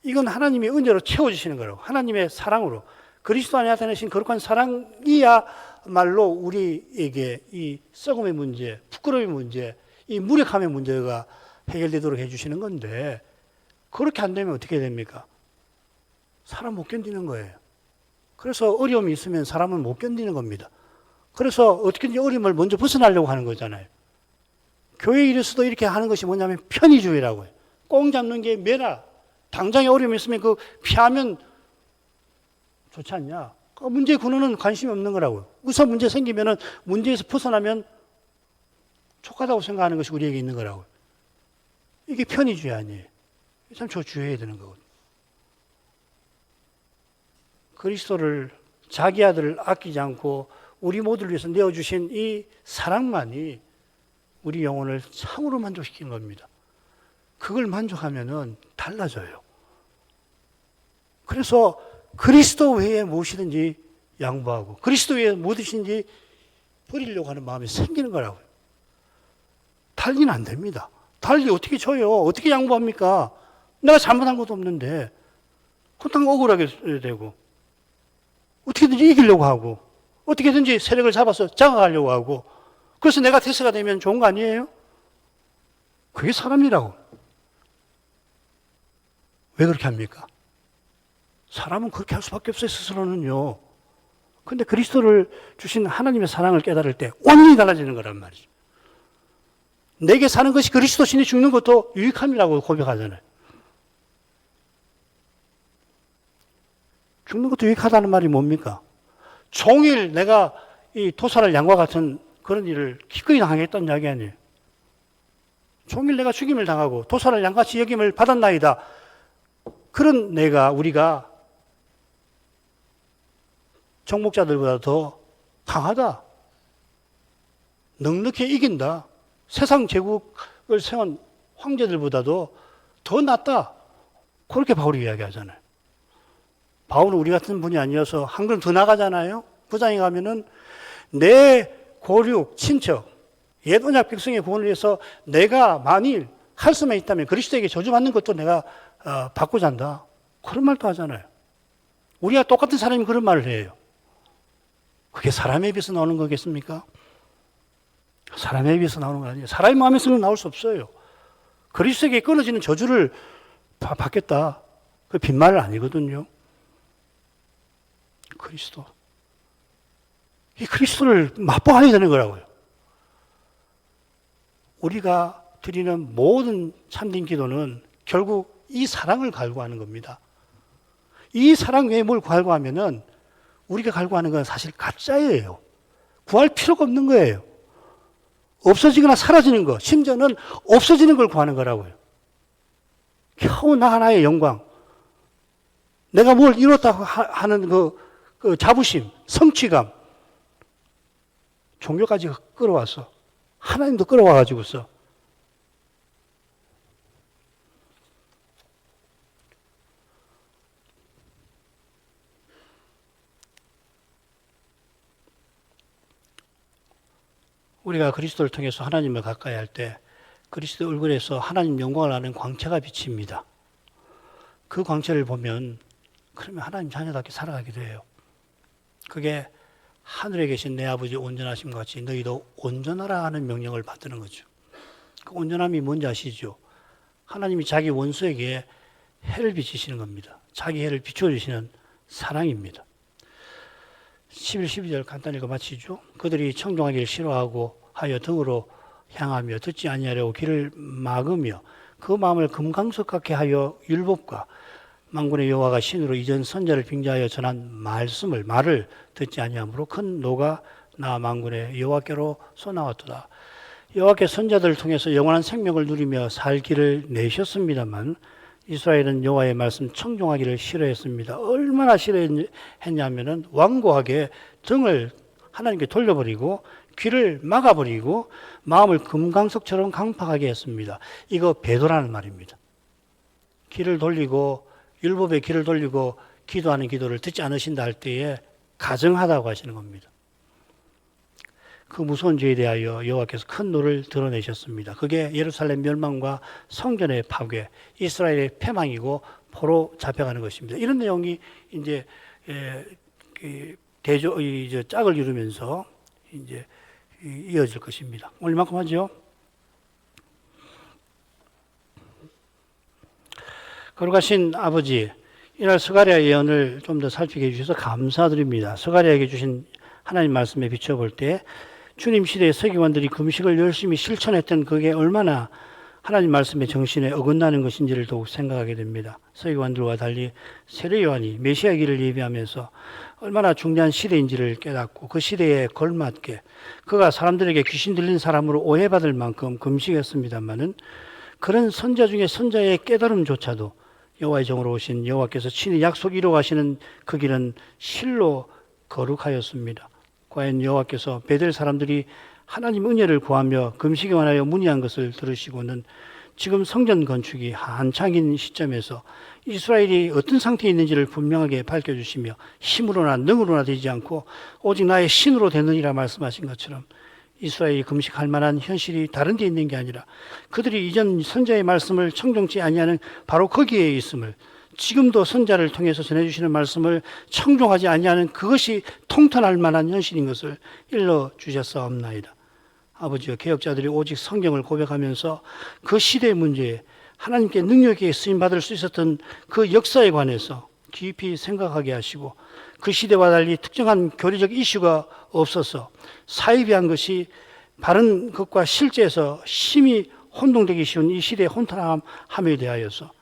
이건 하나님의 은혜로 채워주시는 거라고. 하나님의 사랑으로. 그리스도 안에 나타내신 거룩한 사랑이야말로 우리에게 이 썩음의 문제, 부끄러움의 문제, 이 무력함의 문제가 해결되도록 해주시는 건데 그렇게 안 되면 어떻게 됩니까? 사람 못 견디는 거예요. 그래서 어려움이 있으면 사람은 못 견디는 겁니다. 그래서 어떻게든지 어려움을 먼저 벗어나려고 하는 거잖아요. 교회 일에서도 이렇게 하는 것이 뭐냐면 편의주의라고 해요. 꽁 잡는 게 매라. 당장에 어려움이 있으면 그 피하면 좋지 않냐. 그 문제의 근원은 관심이 없는 거라고요. 우선 문제 생기면은 문제에서 벗어나면 촉하다고 생각하는 것이 우리에게 있는 거라고요. 이게 편의주의 아니에요. 참 저 주의해야 되는 거거든요. 그리스도를 자기 아들을 아끼지 않고 우리 모두를 위해서 내어주신 이 사랑만이 우리 영혼을 참으로 만족시키는 겁니다. 그걸 만족하면은 달라져요. 그래서 그리스도 외에 무엇이든지 양보하고 그리스도 외에 무엇이든지 버리려고 하는 마음이 생기는 거라고요. 달리는 안 됩니다. 달리 어떻게 쳐요? 어떻게 양보합니까? 내가 잘못한 것도 없는데 그렇다고 억울하게 되고 어떻게든지 이기려고 하고 어떻게든지 세력을 잡아서 장악하려고 하고 그래서 내가 대세가 되면 좋은 거 아니에요? 그게 사람이라고. 왜 그렇게 합니까? 사람은 그렇게 할 수밖에 없어요, 스스로는요. 근데 그리스도를 주신 하나님의 사랑을 깨달을 때 완전히 달라지는 거란 말이죠. 내게 사는 것이 그리스도 신이 죽는 것도 유익함이라고 고백하잖아요. 죽는 것도 유익하다는 말이 뭡니까? 종일 내가 이 도살할 양과 같은 그런 일을 기꺼이 당하겠다는 이야기 아니에요. 종일 내가 죽임을 당하고 도살할 양같이 여김을 받았나이다. 그런 우리가 정복자들보다 더 강하다. 넉넉히 이긴다. 세상 제국을 세운 황제들보다도 더 낫다. 그렇게 바울이 이야기하잖아요. 바울은 우리 같은 분이 아니어서 한 걸음 더 나가잖아요. 부장에 가면은 내 고륙, 친척, 옛 언약 백성의 구원을 위해서 내가 만일 할 수만 있다면 그리스도에게 저주받는 것도 내가 받고자 한다. 그런 말도 하잖아요. 우리가 똑같은 사람이 그런 말을 해요. 그게 사람에 비해서 나오는 거겠습니까? 사람에 비해서 나오는 거 아니에요. 사람의 마음에서는 나올 수 없어요. 그리스도에게 끊어지는 저주를 받겠다. 그 빈말 아니거든요. 그리스도. 이 그리스도를 맛보아야 되는 거라고요. 우리가 드리는 모든 참된 기도는 결국 이 사랑을 갈구하는 겁니다. 이 사랑 외에 뭘 갈구하면은 우리가 갈구하는 건 사실 가짜예요. 구할 필요가 없는 거예요. 없어지거나 사라지는 거, 심지어는 없어지는 걸 구하는 거라고요. 겨우 나 하나의 영광, 내가 뭘 이뤘다 하는 그 자부심, 성취감, 종교까지 끌어왔어. 하나님도 끌어와가지고서. 우리가 그리스도를 통해서 하나님을 가까이 할 때 그리스도 얼굴에서 하나님 영광을 아는 광채가 비칩니다. 그 광채를 보면 그러면 하나님 자녀답게 살아가게 돼요. 그게 하늘에 계신 내 아버지 온전하심과 같이 너희도 온전하라 하는 명령을 받드는 거죠. 그 온전함이 뭔지 아시죠? 하나님이 자기 원수에게 해를 비치시는 겁니다. 자기 해를 비춰주시는 사랑입니다. 11, 12절 간단히 읽어 마치죠. 그들이 청종하기를 싫어하고 하여 등으로 향하며 듣지 아니하려고 귀를 막으며 그 마음을 금강석 같게 하여 율법과 만군의 여호와가 신으로 이전 선자를 빙자하여 전한 말을 듣지 아니하므로 큰 노가 나 만군의 여호와께로 솟아왔도다. 여호와께 선자들을 통해서 영원한 생명을 누리며 살 길을 내셨습니다만 이스라엘은 여호와의 말씀 청종하기를 싫어했습니다. 얼마나 싫어했냐면은 완고하게 등을 하나님께 돌려버리고 귀를 막아버리고 마음을 금강석처럼 강팍하게 했습니다. 이거 배도라는 말입니다. 귀를 돌리고 율법의 귀를 돌리고 기도하는 기도를 듣지 않으신다 할 때에 가증하다고 하시는 겁니다. 그 무서운 죄에 대하여 여호와께서 큰 노를 드러내셨습니다. 그게 예루살렘 멸망과 성전의 파괴, 이스라엘의 패망이고 포로 잡혀가는 것입니다. 이런 내용이 이제 짝을 이루면서 이제 이어질 것입니다. 오늘 이만큼 하죠. 거룩하신 아버지, 이날 스가랴 예언을 좀 더 살피게 해주셔서 감사드립니다. 스가랴에게 주신 하나님 말씀에 비춰볼 때 주님 시대의 서기관들이 금식을 열심히 실천했던 그게 얼마나 하나님 말씀의 정신에 어긋나는 것인지를 더욱 생각하게 됩니다. 서기관들과 달리 세례 요한이 메시아기를 예비하면서 얼마나 중대한 시대인지를 깨닫고 그 시대에 걸맞게 그가 사람들에게 귀신 들린 사람으로 오해받을 만큼 금식했습니다마는 그런 선자 중에 선자의 깨달음조차도 여호와의 종으로 오신 여호와께서 친히 약속 이루어가시는 그 길은 실로 거룩하였습니다. 과연 여호와께서 베델 사람들이 하나님 은혜를 구하며 금식에 관하여 문의한 것을 들으시고는 지금 성전 건축이 한창인 시점에서 이스라엘이 어떤 상태에 있는지를 분명하게 밝혀주시며 힘으로나 능으로나 되지 않고 오직 나의 신으로 되느니라 말씀하신 것처럼 이스라엘이 금식할 만한 현실이 다른 데 있는 게 아니라 그들이 이전 선자의 말씀을 청종치 아니하는 바로 거기에 있음을 지금도 선자를 통해서 전해주시는 말씀을 청종하지 아니하는 그것이 통탄할 만한 현실인 것을 일러주셨사옵나이다. 아버지와 개혁자들이 오직 성경을 고백하면서 그 시대의 문제에 하나님께 능력에 쓰임받을 수 있었던 그 역사에 관해서 깊이 생각하게 하시고 그 시대와 달리 특정한 교리적 이슈가 없어서 사이비한 것이 바른 것과 실제에서 심히 혼동되기 쉬운 이 시대의 혼탁함에 대하여서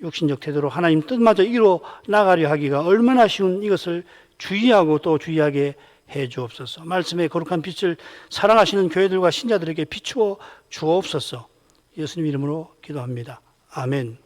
육신적 태도로 하나님 뜻마저 이루어 나가려 하기가 얼마나 쉬운 이것을 주의하고 또 주의하게 해 주옵소서. 말씀의 거룩한 빛을 사랑하시는 교회들과 신자들에게 비추어 주옵소서. 예수님 이름으로 기도합니다. 아멘.